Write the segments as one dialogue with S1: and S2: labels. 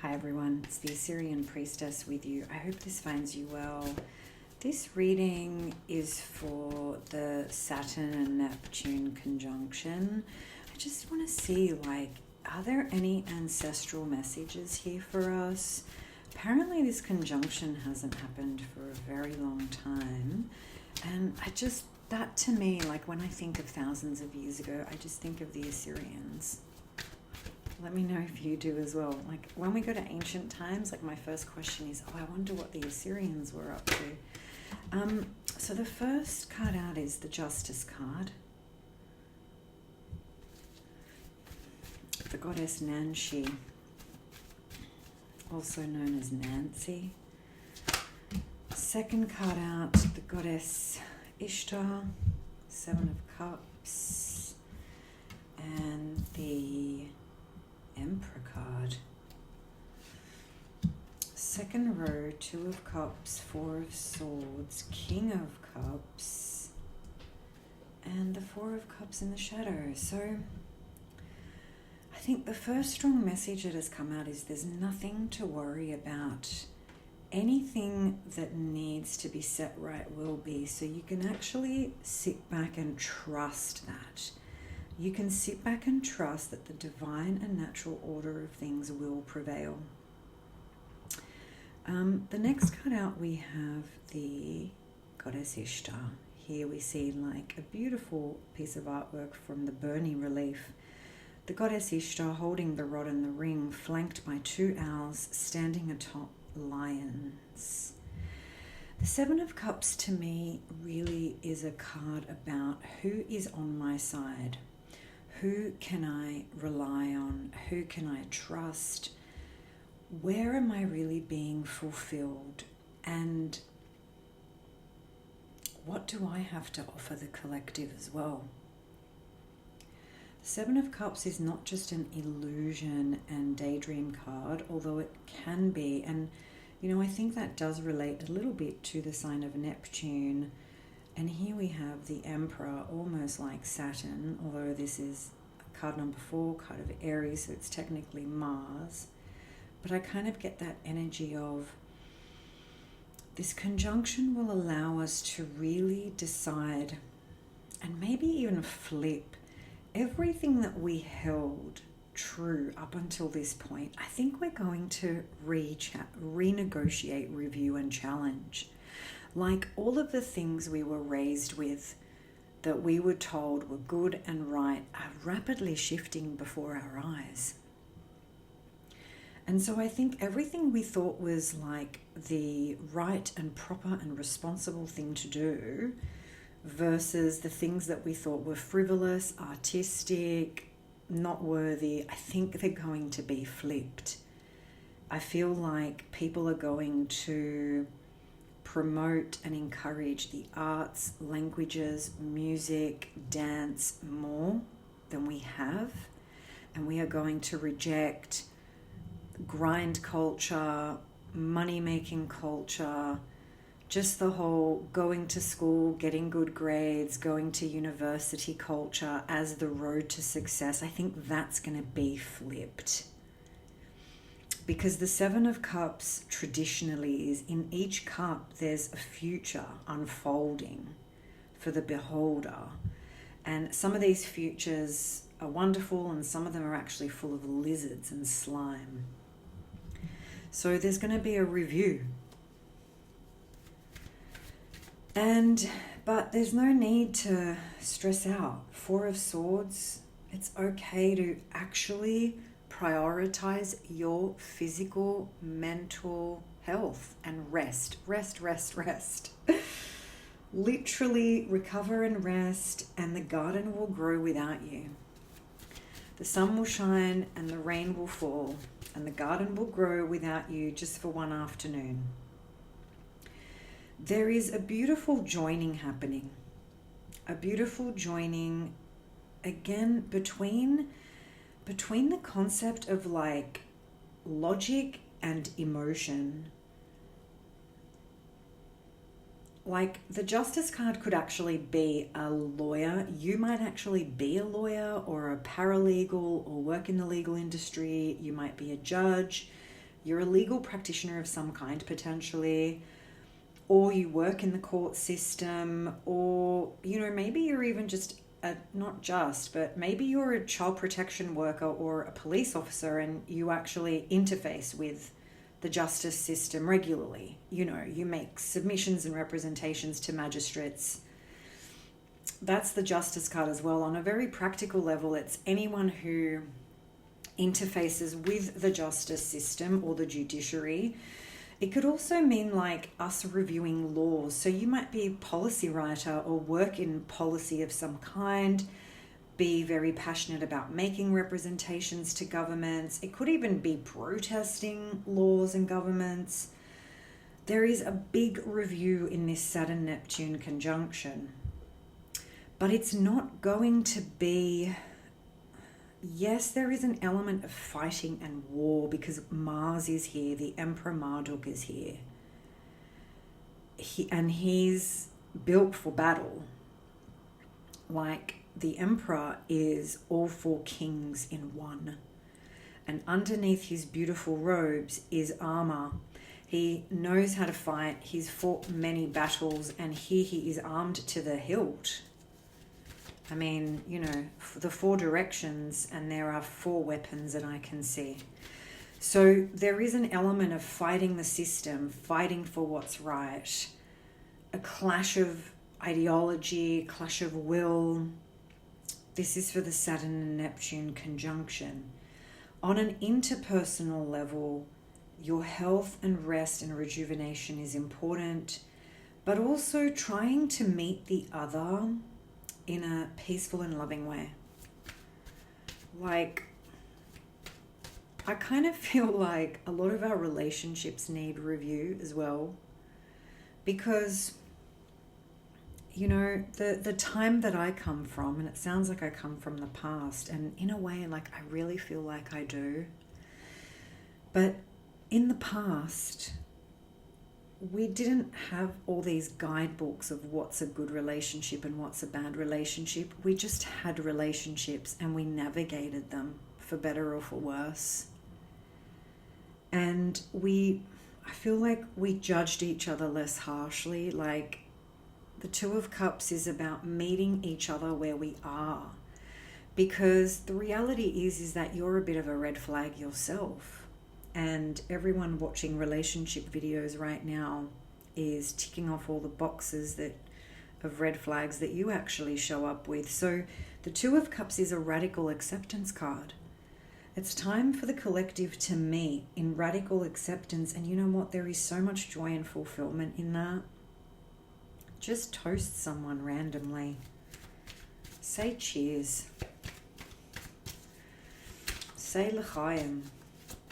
S1: Hi everyone, it's the Assyrian priestess with you. I hope this finds you well. This reading is for the Saturn and Neptune conjunction. I just want to see, are there any ancestral messages here for us? Apparently this conjunction hasn't happened for a very long time. And that to me, when I think of thousands of years ago, I just think of the Assyrians. Let me know if you do as well. When we go to ancient times, my first question is, I wonder what the Assyrians were up to. So the first card out is the Justice card. The goddess Nanshi, also known as Nancy. Second card out, the goddess Ishtar, Seven of Cups, and the Emperor card. Second row, Two of Cups, Four of Swords, King of Cups, and the Four of Cups in the shadow. So I think the first strong message that has come out is there's nothing to worry about. Anything that needs to be set right will be. So you can actually sit back and trust that. You can sit back and trust that the divine and natural order of things will prevail. The next card out, we have the goddess Ishtar. Here we see a beautiful piece of artwork from the Burney relief. The goddess Ishtar holding the rod and the ring, flanked by two owls standing atop lions. The Seven of Cups to me really is a card about who is on my side. Who can I rely on? Who can I trust? Where am I really being fulfilled? And what do I have to offer the collective as well? The Seven of Cups is not just an illusion and daydream card, although it can be. And, I think that does relate a little bit to the sign of Neptune. And here we have the Emperor, almost like Saturn, although this is card number 4, card of Aries, so it's technically Mars. But I kind of get that energy of this conjunction will allow us to really decide and maybe even flip everything that we held true up until this point. I think we're going to renegotiate, review, and challenge. All of the things we were raised with that we were told were good and right are rapidly shifting before our eyes. And so I think everything we thought was the right and proper and responsible thing to do versus the things that we thought were frivolous, artistic, not worthy, I think they're going to be flipped. I feel like people are going to promote and encourage the arts, languages, music, dance more than we have. And we are going to reject grind culture, money-making culture, just the whole going to school, getting good grades, going to university culture as the road to success. I think that's going to be flipped. Because the Seven of Cups traditionally is, in each cup, there's a future unfolding for the beholder. And some of these futures are wonderful and some of them are actually full of lizards and slime. So there's going to be a review. But there's no need to stress out. Four of Swords, it's okay to actually prioritize your physical, mental health and rest. Literally recover and rest, and the garden will grow without you. The sun will shine and the rain will fall, and the garden will grow without you just for one afternoon. There is a beautiful joining happening. A beautiful joining, again, between the concept of logic and emotion. The Justice card could actually be a lawyer. You might actually be a lawyer or a paralegal or work in the legal industry. You might be a judge. You're a legal practitioner of some kind, potentially, or you work in the court system, or, you know, maybe you're even just but maybe you're a child protection worker or a police officer, and you actually interface with the justice system regularly. You know, you make submissions and representations to magistrates. That's the justice card as well. On a very practical level, it's anyone who interfaces with the justice system or the judiciary. It could also mean like us reviewing laws. So you might be a policy writer or work in policy of some kind, be very passionate about making representations to governments. It could even be protesting laws and governments. There is a big review in this Saturn-Neptune conjunction, but it's not going to be... Yes, there is an element of fighting and war because Mars is here, the Emperor Marduk is here. He's built for battle. Like, the Emperor is all four kings in one. And underneath his beautiful robes is armor. He knows how to fight. He's fought many battles, and here he is armed to the hilt. I mean, you know, the four directions, and there are four weapons that I can see. So there is an element of fighting the system, fighting for what's right, a clash of ideology, clash of will. This is for the Saturn and Neptune conjunction. On an interpersonal level, your health and rest and rejuvenation is important, but also trying to meet the other in a peaceful and loving way. Like, I kind of feel like a lot of our relationships need review as well, because, you know, the time that I come from, and it sounds like I come from the past, and in a way, like, I really feel like I do, but in the past, we didn't have all these guidebooks of what's a good relationship and what's a bad relationship. We just had relationships and we navigated them for better or for worse. And I feel like we judged each other less harshly. Like, the Two of Cups is about meeting each other where we are. Because the reality is that you're a bit of a red flag yourself. And everyone watching relationship videos right now is ticking off all the boxes of red flags that you actually show up with. So the Two of Cups is a radical acceptance card. It's time for the collective to meet in radical acceptance. And you know what? There is so much joy and fulfillment in that. Just toast someone randomly. Say cheers. Say l'chaim.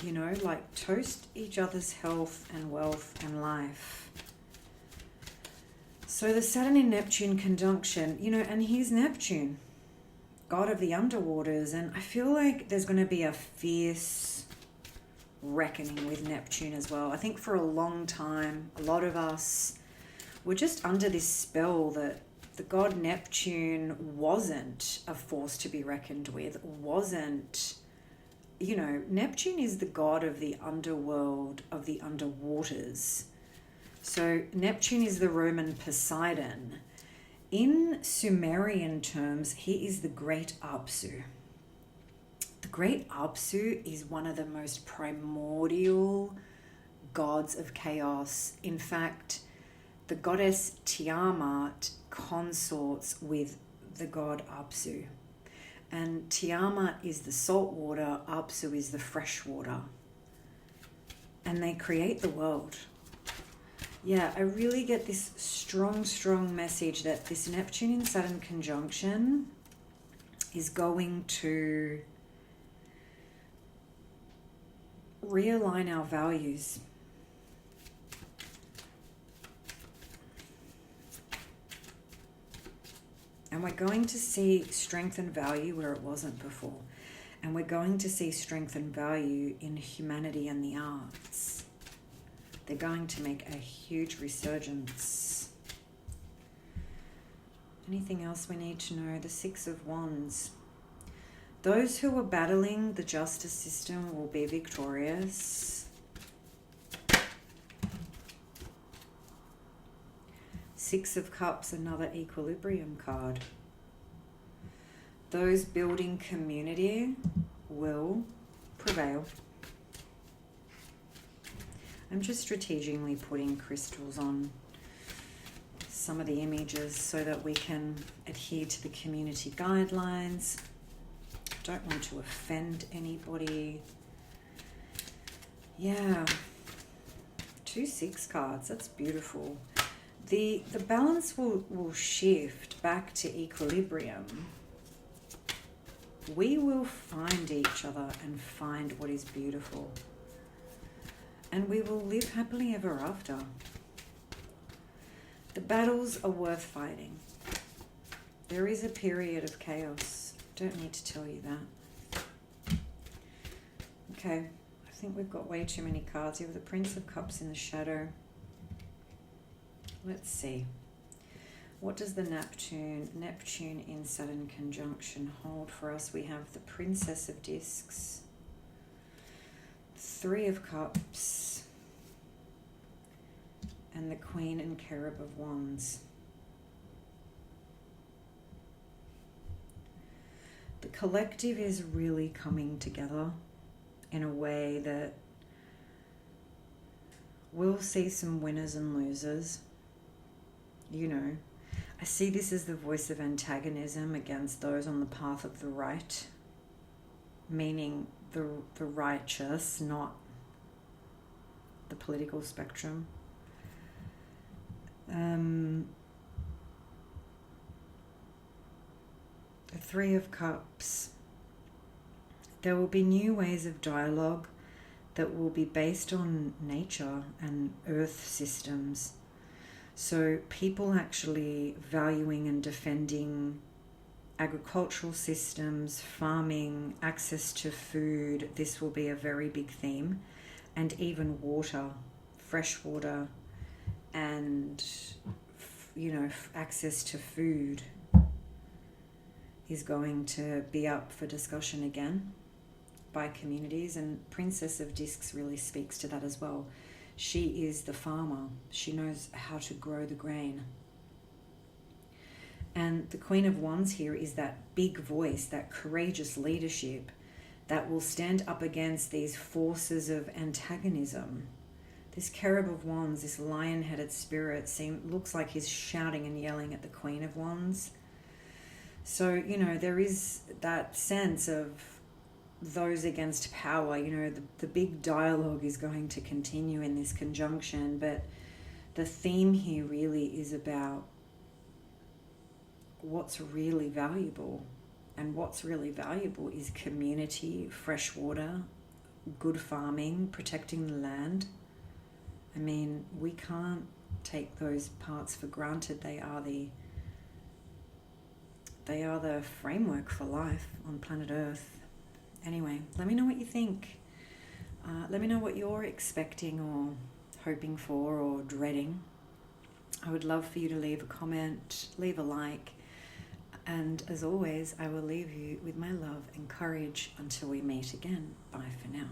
S1: You know, like, toast each other's health and wealth and life. So the Saturn in Neptune conjunction, you know, and here's Neptune, god of the underwaters. And I feel like there's going to be a fierce reckoning with Neptune as well. I think for a long time, a lot of us were just under this spell that the god Neptune wasn't a force to be reckoned with, wasn't... You know, Neptune is the god of the underworld, of the underwaters. So Neptune is the Roman Poseidon. In Sumerian terms, he is the great Apsu. The great Apsu is one of the most primordial gods of chaos. In fact, the goddess Tiamat consorts with the god Apsu. And Tiamat is the salt water, Apsu is the fresh water. And they create the world. Yeah, I really get this strong, strong message that this Neptune in Saturn conjunction is going to realign our values. And we're going to see strength and value where it wasn't before. And we're going to see strength and value in humanity and the arts. They're going to make a huge resurgence. Anything else we need to know? The Six of Wands. Those who are battling the justice system will be victorious. Six of Cups, another equilibrium card. Those building community will prevail. I'm just strategically putting crystals on some of the images so that we can adhere to the community guidelines. Don't want to offend anybody. Yeah. 2 6 cards, that's beautiful. The balance will shift back to equilibrium. We will find each other and find what is beautiful. And we will live happily ever after. The battles are worth fighting. There is a period of chaos. Don't need to tell you that. Okay, I think we've got way too many cards here with the Prince of Cups in the shadow. Let's see. What does the Neptune in Saturn conjunction hold for us? We have the Princess of Discs, 3 of Cups, and the Queen and Cherub of Wands. The collective is really coming together in a way that we'll see some winners and losers. You know, I see this as the voice of antagonism against those on the path of the right, meaning the righteous, not the political spectrum. The 3 of Cups. There will be new ways of dialogue that will be based on nature and earth systems. So people actually valuing and defending agricultural systems, farming, access to food. This will be a very big theme. And even water, fresh water, and, you know, access to food is going to be up for discussion again by communities. And Princess of Discs really speaks to that as well. She is the farmer. She knows how to grow the grain. And the Queen of Wands here is that big voice, that courageous leadership that will stand up against these forces of antagonism. This Cherub of Wands, this lion-headed spirit, looks like he's shouting and yelling at the Queen of Wands. So, you know, there is that sense of those against power. You know, the big dialogue is going to continue in this conjunction, but the theme here really is about what's really valuable. And what's really valuable is community, fresh water, good farming, protecting the land. I mean, we can't take those parts for granted. They are the framework for life on planet Earth. Anyway, let me know what you think. Let me know what you're expecting or hoping for or dreading. I would love for you to leave a comment, leave a like, and as always, I will leave you with my love and courage until we meet again. Bye for now.